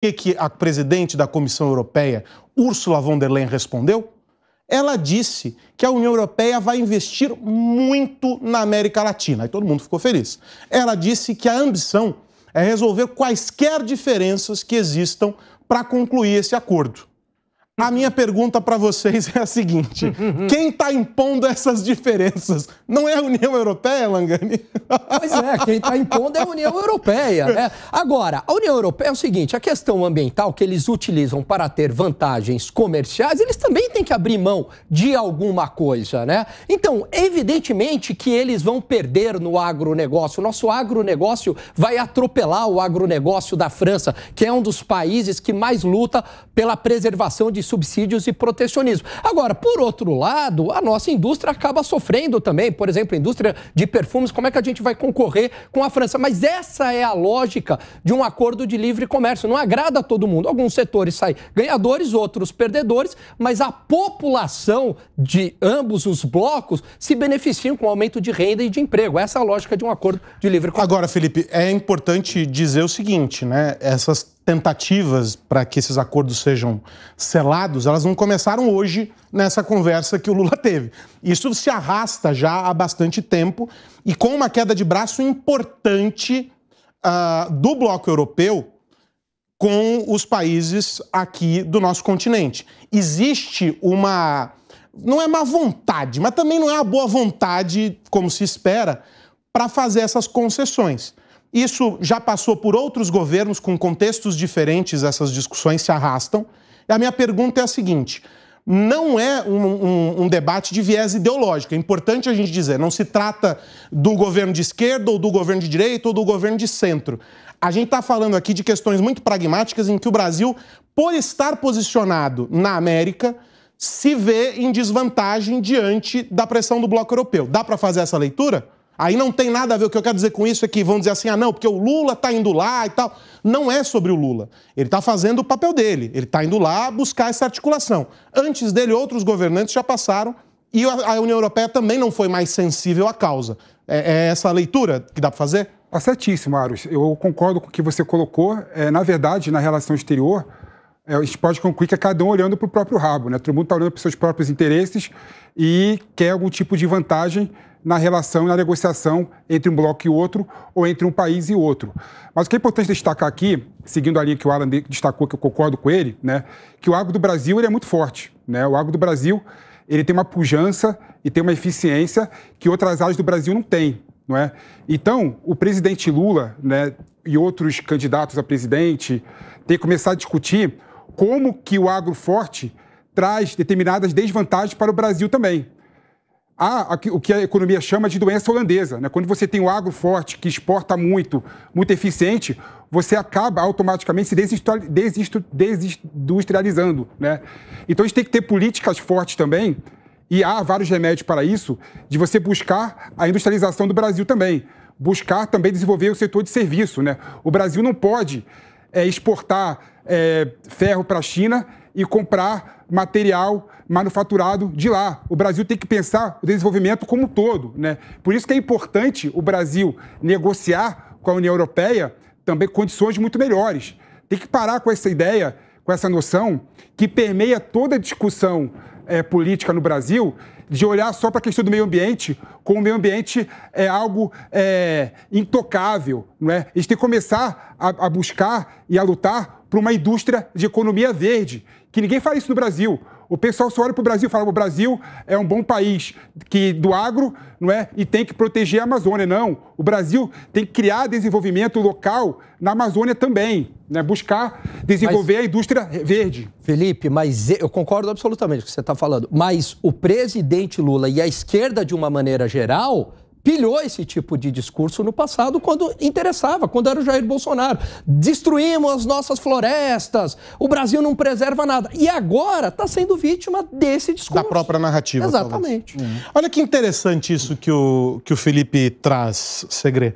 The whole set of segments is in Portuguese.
que a presidente da Comissão Europeia, Ursula von der Leyen, respondeu? Ela disse que a União Europeia vai investir muito na América Latina. Aí todo mundo ficou feliz. Ela disse que a ambição é resolver quaisquer diferenças que existam para concluir esse acordo. A minha pergunta para vocês é a seguinte: quem está impondo essas diferenças? Não é a União Europeia, Langani? Pois é, quem está impondo é a União Europeia, né? Agora, a União Europeia é o seguinte: a questão ambiental que eles utilizam para ter vantagens comerciais, eles também têm que abrir mão de alguma coisa, né? Então, evidentemente que eles vão perder no agronegócio. O nosso agronegócio vai atropelar o agronegócio da França, que é um dos países que mais luta pela preservação de subsídios e protecionismo. Agora, por outro lado, a nossa indústria acaba sofrendo também. Por exemplo, a indústria de perfumes, como é que a gente vai concorrer com a França? Mas essa é a lógica de um acordo de livre comércio. Não agrada a todo mundo. Alguns setores saem ganhadores, outros perdedores, mas a população de ambos os blocos se beneficiam com o aumento de renda e de emprego. Essa é a lógica de um acordo de livre comércio. Agora, Felipe, é importante dizer o seguinte, né? Essas tentativas para que esses acordos sejam selados, elas não começaram hoje nessa conversa que o Lula teve. Isso se arrasta já há bastante tempo e com uma queda de braço importante do bloco europeu com os países aqui do nosso continente. Existe uma, não é má vontade, mas também não é uma boa vontade, como se espera, para fazer essas concessões. Isso já passou por outros governos com contextos diferentes, essas discussões se arrastam. E a minha pergunta é a seguinte: não é um debate de viés ideológico, é importante a gente dizer, não se trata do governo de esquerda ou do governo de direita ou do governo de centro. A gente está falando aqui de questões muito pragmáticas em que o Brasil, por estar posicionado na América, se vê em desvantagem diante da pressão do bloco europeu. Dá para fazer essa leitura? Aí não tem nada a ver. O que eu quero dizer com isso é que vão dizer assim, não, porque o Lula está indo lá e tal. Não é sobre o Lula. Ele está fazendo o papel dele. Ele está indo lá buscar essa articulação. Antes dele, outros governantes já passaram e a União Europeia também não foi mais sensível à causa. É essa a leitura que dá para fazer? Tá certíssimo, Aros. Eu concordo com o que você colocou. Na verdade, na relação exterior, a gente pode concluir que é cada um olhando para o próprio rabo, né? Todo mundo está olhando para os seus próprios interesses e quer algum tipo de vantagem na relação e na negociação entre um bloco e outro, ou entre um país e outro. Mas o que é importante destacar aqui, seguindo a linha que o Alan destacou, que eu concordo com ele, né, que o agro do Brasil ele é muito forte, né? O agro do Brasil ele tem uma pujança e tem uma eficiência que outras áreas do Brasil não têm, não é? Então, o presidente Lula, né, e outros candidatos a presidente têm que começar a discutir como que o agro forte traz determinadas desvantagens para o Brasil também. O que a economia chama de doença holandesa, né? Quando você tem um agro forte que exporta muito, muito eficiente, você acaba automaticamente se desindustrializando, né? Então a gente tem que ter políticas fortes também, e há vários remédios para isso, de você buscar a industrialização do Brasil também, buscar também desenvolver o setor de serviço, né? O Brasil não pode exportar ferro para a China e comprar material manufaturado de lá. O Brasil tem que pensar o desenvolvimento como um todo, né? Por isso que é importante o Brasil negociar com a União Europeia também condições muito melhores. Tem que parar com essa ideia, com essa noção que permeia toda a discussão política no Brasil, de olhar só para a questão do meio ambiente, como o meio ambiente é algo intocável, não é? A gente tem que começar a buscar e a lutar por uma indústria de economia verde, que ninguém fala isso no Brasil. O pessoal só olha para o Brasil e fala que o Brasil é um bom país do agro, não é? E tem que proteger a Amazônia. Não, o Brasil tem que criar desenvolvimento local na Amazônia também, né? Buscar desenvolver a indústria verde. Felipe, mas eu concordo absolutamente com o que você está falando, mas o presidente Lula e a esquerda, de uma maneira geral, pilhou esse tipo de discurso no passado quando interessava, quando era o Jair Bolsonaro. Destruímos as nossas florestas, o Brasil não preserva nada. E agora está sendo vítima desse discurso. Da própria narrativa. Exatamente. Olha que interessante isso que o Felipe traz, Segré.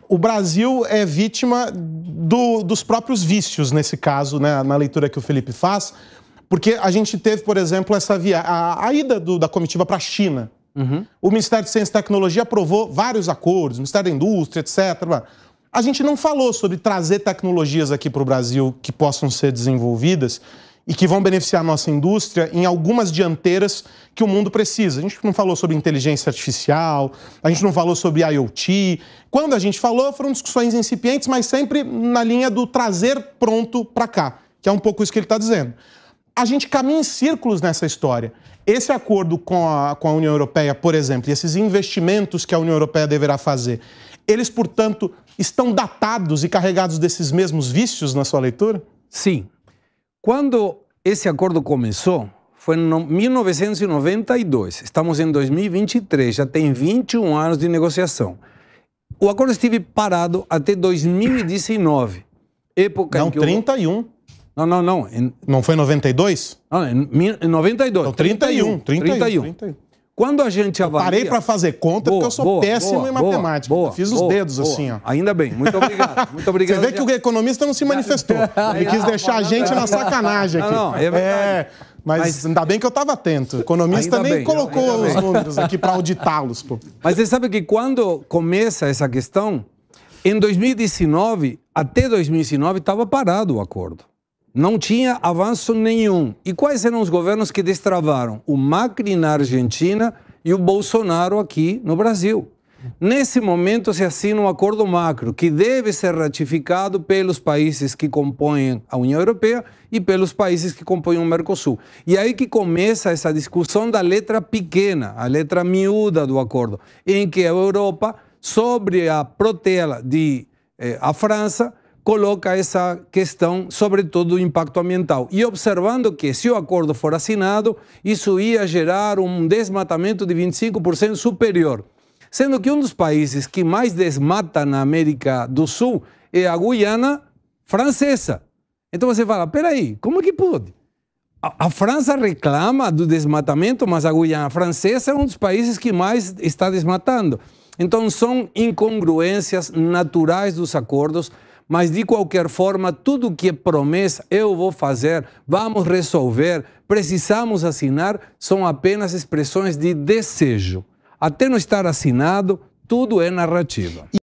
O Brasil é vítima dos próprios vícios, nesse caso, né, na leitura que o Felipe faz, porque a gente teve, por exemplo, a ida da comitiva para a China. O Ministério de Ciência e Tecnologia aprovou vários acordos, o Ministério da Indústria, etc. A gente não falou sobre trazer tecnologias aqui para o Brasil que possam ser desenvolvidas e que vão beneficiar a nossa indústria em algumas dianteiras que o mundo precisa. A gente não falou sobre inteligência artificial, a gente não falou sobre IoT. Quando a gente falou, foram discussões incipientes, mas sempre na linha do trazer pronto para cá, que é um pouco isso que ele está dizendo. A gente caminha em círculos nessa história. Esse acordo com a União Europeia, por exemplo, e esses investimentos que a União Europeia deverá fazer, eles, portanto, estão datados e carregados desses mesmos vícios na sua leitura? Sim. Quando esse acordo começou, foi em 1992. Estamos em 2023, já tem 21 anos de negociação. O acordo esteve parado até 2019. Época não, em que 31. Não. Não foi em 92? Não, em 92. Então, 31. Quando a gente avalia... Parei para fazer conta porque eu sou péssimo em matemática. Eu fiz os dedos assim, ó. Ainda bem, muito obrigado. Muito obrigado. Você vê que o economista não se manifestou. Ele quis deixar a gente na sacanagem aqui. Não, é verdade. Mas ainda bem que eu estava atento. O economista nem colocou os números aqui para auditá-los, pô. Mas você sabe que quando começa essa questão, em 2019, até 2019, estava parado o acordo. Não tinha avanço nenhum. E quais eram os governos que destravaram? O Macri na Argentina e o Bolsonaro aqui no Brasil. Nesse momento se assina um acordo macro que deve ser ratificado pelos países que compõem a União Europeia e pelos países que compõem o Mercosul. E aí que começa essa discussão da letra pequena, a letra miúda do acordo, em que a Europa, sobre a protela de a França, coloca essa questão, sobretudo, do impacto ambiental. E observando que, se o acordo for assinado, isso ia gerar um desmatamento de 25% superior. Sendo que um dos países que mais desmata na América do Sul é a Guiana francesa. Então você fala, peraí, como é que pode? A França reclama do desmatamento, mas a Guiana francesa é um dos países que mais está desmatando. Então são incongruências naturais dos acordos, mas de qualquer forma, tudo que é promessa, eu vou fazer, vamos resolver, precisamos assinar, são apenas expressões de desejo. Até não estar assinado, tudo é narrativa.